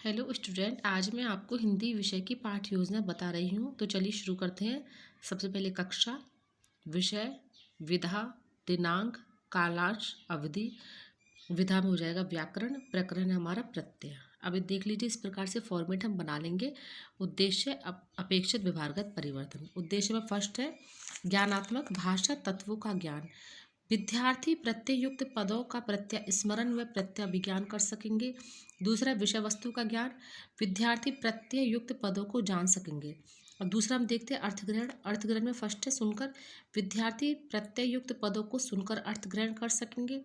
Hello student, आज मैं आपको हिंदी विषय की पाठ्य योजना बता रही हूँ। तो चलिए शुरू करते हैं। सबसे पहले कक्षा, विषय, विधा, दिनांक, कालांश, अवधि। विधा में हो जाएगा व्याकरण, प्रकरण है हमारा प्रत्यय। अब ये देख लीजिए, इस प्रकार से फॉर्मेट हम बना लेंगे। उद्देश्य अपेक्षित व्यवहारगत परिवर्तन। उद्देश्य में फर्स्ट है ज्ञानात्मक भाषा तत्वों का ज्ञान। विद्यार्थी प्रत्ययुक्त पदों का प्रत्यय स्मरण व प्रत्यय विज्ञान कर सकेंगे। दूसरा विषय वस्तु का ज्ञान। विद्यार्थी प्रत्ययुक्त पदों को जान सकेंगे। और दूसरा हम देखते हैं अर्थग्रहण। अर्थग्रहण में फर्स्ट है सुनकर। विद्यार्थी प्रत्ययुक्त पदों को सुनकर अर्थ ग्रहण कर सकेंगे।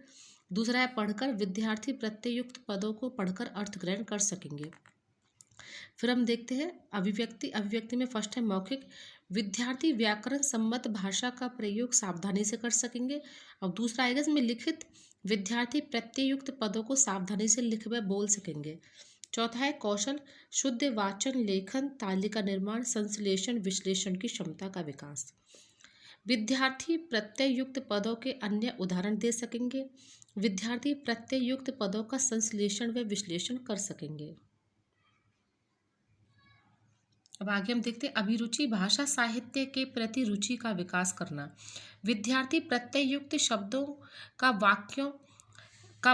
दूसरा है पढ़कर। विद्यार्थी प्रत्ययुक्त पदों को पढ़कर अर्थ ग्रहण कर सकेंगे। फिर हम देखते हैं अभिव्यक्ति। अभिव्यक्ति में फर्स्ट है मौखिक। विद्यार्थी व्याकरण सम्मत भाषा का प्रयोग सावधानी से कर सकेंगे। और दूसरा आएगा इसमें लिखित। विद्यार्थी प्रत्ययुक्त पदों को सावधानी से लिख व बोल सकेंगे। चौथा है कौशल। शुद्ध वाचन, लेखन, तालिका निर्माण, संश्लेषण, विश्लेषण की क्षमता का विकास। विद्यार्थी प्रत्ययुक्त पदों के अन्य उदाहरण दे सकेंगे। विद्यार्थी प्रत्ययुक्त पदों का संश्लेषण व विश्लेषण कर सकेंगे। अब आगे हम देखते हैं अभिरुचि। भाषा साहित्य के प्रति रुचि का विकास करना। विद्यार्थी प्रत्ययुक्त शब्दों का का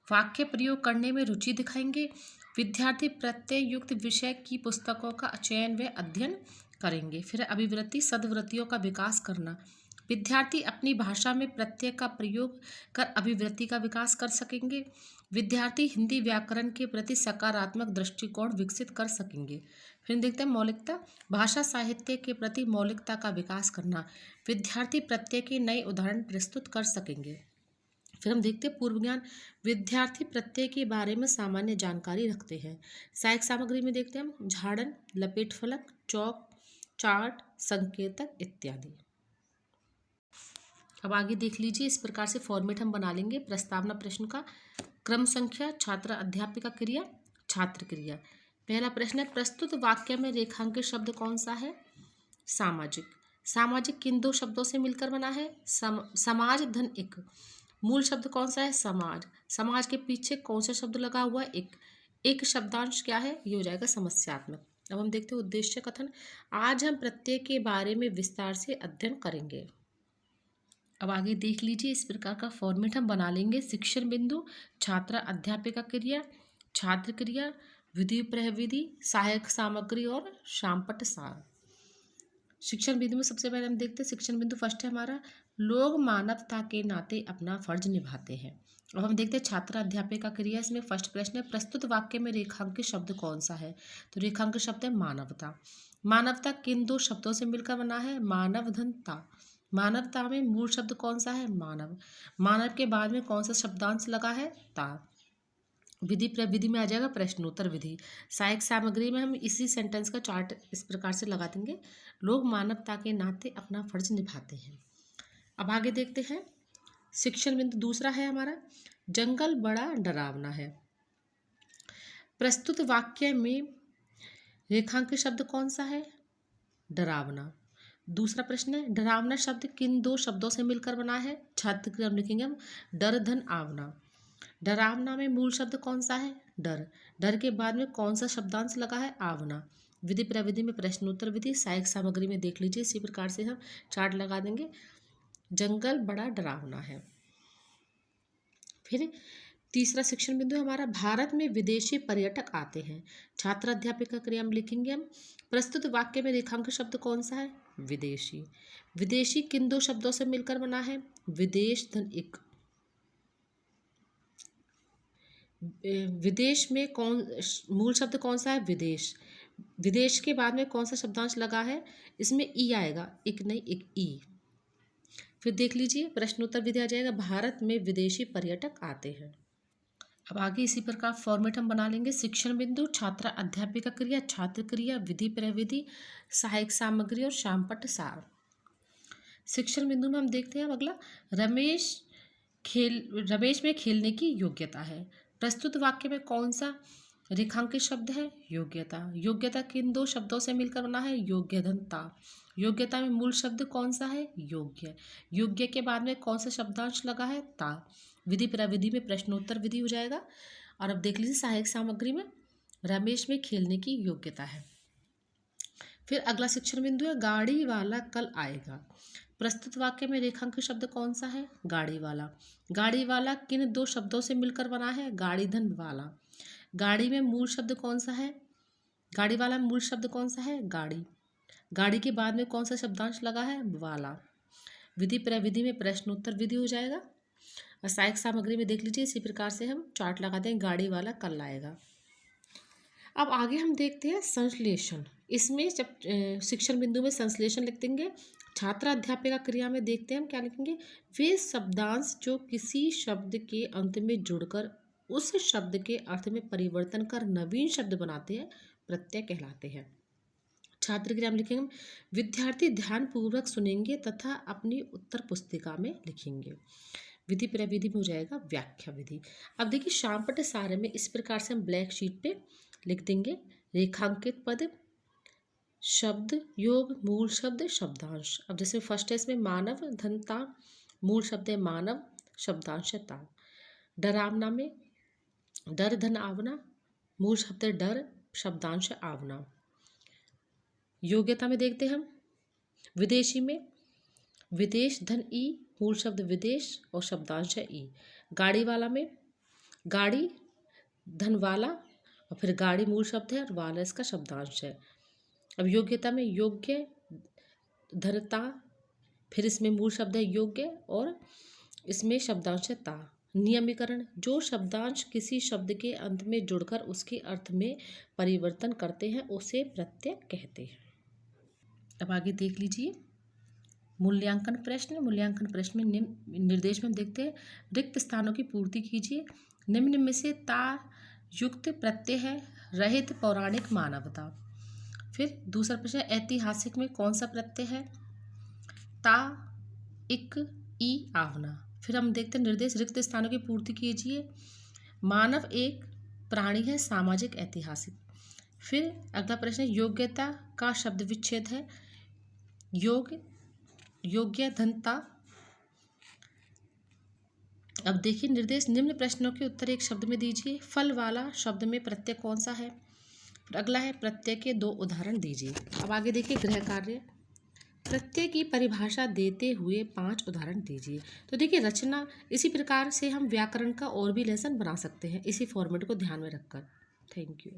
वाक्य प्रयोग करने में रुचि दिखाएंगे। विद्यार्थी प्रत्ययुक्त विषय की पुस्तकों का चयन व अध्ययन करेंगे। फिर अभिवृत्ति सद्वृत्तियों का विकास करना। विद्यार्थी अपनी भाषा में प्रत्यय का प्रयोग कर अभिवृत्ति का विकास कर सकेंगे। विद्यार्थी हिंदी व्याकरण के प्रति सकारात्मक दृष्टिकोण विकसित कर सकेंगे। फिर देखते हैं मौलिकता। भाषा साहित्य के प्रति मौलिकता का विकास करना। विद्यार्थी प्रत्यय के नए उदाहरण प्रस्तुत कर सकेंगे। फिर हम देखते हैं पूर्व ज्ञान। विद्यार्थी प्रत्यय के बारे में सामान्य जानकारी रखते हैं। सहायक सामग्री में देखते हैं हम झाड़न, लपेट फलक, चौक, चार्ट, संकेतक इत्यादि। अब आगे देख लीजिए, इस प्रकार से फॉर्मेट हम बना लेंगे प्रस्तावना प्रश्न का। क्रम संख्या, छात्र अध्यापिका क्रिया, छात्र क्रिया। पहला प्रश्न है प्रस्तुत वाक्य में रेखांकित शब्द कौन सा है? सामाजिक। सामाजिक किन दो शब्दों से मिलकर बना है? समाज धन एक। मूल शब्द कौन सा है? समाज। समाज के पीछे कौन सा शब्द लगा हुआ है? एक। एक शब्दांश क्या है? ये हो जाएगा समस्यात्मक। अब हम देखते हैं उद्देश्य कथन। आज हम प्रत्यय के बारे में विस्तार से अध्ययन करेंगे। अब आगे देख लीजिए, इस प्रकार का फॉर्मेट हम बना लेंगे। शिक्षण बिंदु, छात्र अध्यापिका क्रिया, छात्र क्रिया, विधि प्रविधि, सहायक सामग्री और शामपट सार। शिक्षण बिंदु में सबसे पहले हम देखते हैं शिक्षण बिंदु फर्स्ट है हमारा लोग मानवता के नाते अपना फर्ज निभाते हैं। अब हम देखते हैं छात्र अध्यापिका क्रिया। इसमें फर्स्ट प्रश्न है प्रस्तुत वाक्य में रेखांकित शब्द कौन सा है? तो रेखांकित शब्द है मानवता। मानवता किन दो शब्दों से मिलकर बना है? मानव धन ता। मानवता में मूल शब्द कौन सा है? मानव। मानव के बाद में कौन सा शब्दांश लगा है? ता। विधि प्रविधि में आ जाएगा प्रश्नोत्तर विधि। सहायक सामग्री में हम इसी सेंटेंस का चार्ट इस प्रकार से लगा देंगे। लोग मानवता के नाते अपना फर्ज निभाते हैं। अब आगे देखते हैं शिक्षण बिंदु दूसरा है हमारा जंगल बड़ा डरावना है। प्रस्तुत वाक्य में रेखांकित शब्द कौन सा है? डरावना। दूसरा प्रश्न है डरावना शब्द किन दो शब्दों से मिलकर बना है? छात्र क्रिया में लिखेंगे हम डर धन आवना। डरावना में मूल शब्द कौन सा है? डर। डर के बाद में कौन सा शब्दांश लगा है? आवना। विधि प्रविधि में प्रश्नोत्तर विधि। सहायक सामग्री में देख लीजिए, इसी प्रकार से हम चार्ट लगा देंगे। जंगल बड़ा डरावना है। फिर तीसरा शिक्षण बिंदु हमारा भारत में विदेशी पर्यटक आते हैं। छात्र अध्यापिका क्रिया में लिखेंगे हम प्रस्तुत वाक्य में रेखांकित शब्द कौन सा है? विदेशी। विदेशी किन दो शब्दों से मिलकर बना है? विदेश धन एक। विदेश में कौन मूल शब्द कौन सा है? विदेश। विदेश के बाद में कौन सा शब्दांश लगा है? इसमें ई आएगा, एक नहीं एक ई। फिर देख लीजिए प्रश्नोत्तर विधि आ जाएगा भारत में विदेशी पर्यटक आते हैं। अब आगे इसी प्रकार फॉर्मेट हम बना लेंगे शिक्षण बिंदु, छात्र अध्यापिका क्रिया, छात्र क्रिया, विधि प्रविधि, सहायक सामग्री और शामपट सार। शिक्षण बिंदु में हम देखते हैं अब अगला रमेश में खेलने की योग्यता है। प्रस्तुत वाक्य में कौन सा रेखांकित शब्द है? योग्यता। योग्यता किन दो शब्दों से मिलकर बना है? योग्य धन ता। योग्यता में मूल शब्द कौन सा है? योग्य। योग्य के बाद में कौन सा शब्दांश लगा है? ता। विधि प्रविधि में प्रश्नोत्तर विधि हो जाएगा। और अब देख लीजिए सहायक सामग्री में रमेश में खेलने की योग्यता है। फिर अगला शिक्षण बिंदु है गाड़ी वाला कल आएगा। प्रस्तुत वाक्य में रेखांकित शब्द कौन सा है? गाड़ी वाला। गाड़ी वाला किन दो शब्दों से मिलकर बना है? गाड़ी धन वाला। गाड़ी में मूल शब्द कौन सा है? गाड़ी वाला में मूल शब्द कौन सा है? गाड़ी। गाड़ी के बाद में कौन सा शब्दांश लगा है? वाला। विधि प्रविधि में प्रश्नोत्तर विधि हो जाएगा। और सहायक सामग्री में देख लीजिए इसी प्रकार से हम चार्ट लगाते हैं, गाड़ी वाला कल आएगा। अब आगे हम देखते हैं संश्लेषण। इसमें जब शिक्षण बिंदु में संश्लेषण लिख देंगे। छात्र अध्यापिका क्रिया में देखते हैं हम क्या लिखेंगे, वे शब्दांश जो किसी शब्द के अंत में जुड़कर उस शब्द के अर्थ में परिवर्तन कर नवीन शब्द बनाते हैं प्रत्यय कहलाते हैं। छात्र क्रिया में लिखेंगे विद्यार्थी ध्यानपूर्वक सुनेंगे तथा अपनी उत्तर पुस्तिका में लिखेंगे। विधि प्रविधि में हो जाएगा व्याख्या विधि। अब देखिए शामपट्ट सारे में इस प्रकार से हम ब्लैक शीट पे लिख देंगे रेखांकित पद, शब्द योग, मूल शब्द, शब्दांश। अब जैसे फर्स्ट है इसमें मानव धनता, मूल शब्द है मानव, शब्दांश है ता। डरावना में डर धन आवना, मूल शब्द है डर, शब्दांश है आवना। योग्यता में देखते हैं हम विदेशी में विदेश धन ई, मूल शब्द विदेश और शब्दांश है ई। गाड़ी वाला में गाड़ी धन वाला और फिर गाड़ी मूल शब्द है और वाला इसका शब्दांश है। अब योग्यता में योग्य धनता, फिर इसमें मूल शब्द है योग्य और इसमें शब्दांश है ता। नियमीकरण जो शब्दांश किसी शब्द के अंत में जुड़कर उसके अर्थ में परिवर्तन करते हैं उसे प्रत्यय कहते हैं। अब आगे देख लीजिए मूल्यांकन प्रश्न। मूल्यांकन प्रश्न में निम्न निर्देश में हम देखते हैं रिक्त स्थानों की पूर्ति कीजिए। निम्न में से ता युक्त प्रत्यय है रहित पौराणिक मानवता। फिर दूसरा प्रश्न ऐतिहासिक में कौन सा प्रत्यय है? ता इक ई आवना। फिर हम देखते हैं निर्देश रिक्त स्थानों की पूर्ति कीजिए। मानव एक प्राणी है सामाजिक ऐतिहासिक। फिर अगला प्रश्न योग्यता का शब्द विच्छेद है योग योग्य धनता। अब देखिए निर्देश निम्न प्रश्नों के उत्तर एक शब्द में दीजिए। फल वाला शब्द में प्रत्यय कौन सा है? अगला है प्रत्यय के 2 उदाहरण दीजिए। अब आगे देखिए गृह कार्य प्रत्यय की परिभाषा देते हुए 5 उदाहरण दीजिए। तो देखिए रचना इसी प्रकार से हम व्याकरण का और भी लेसन बना सकते हैं इसी फॉर्मेट को ध्यान में रखकर। Thank you.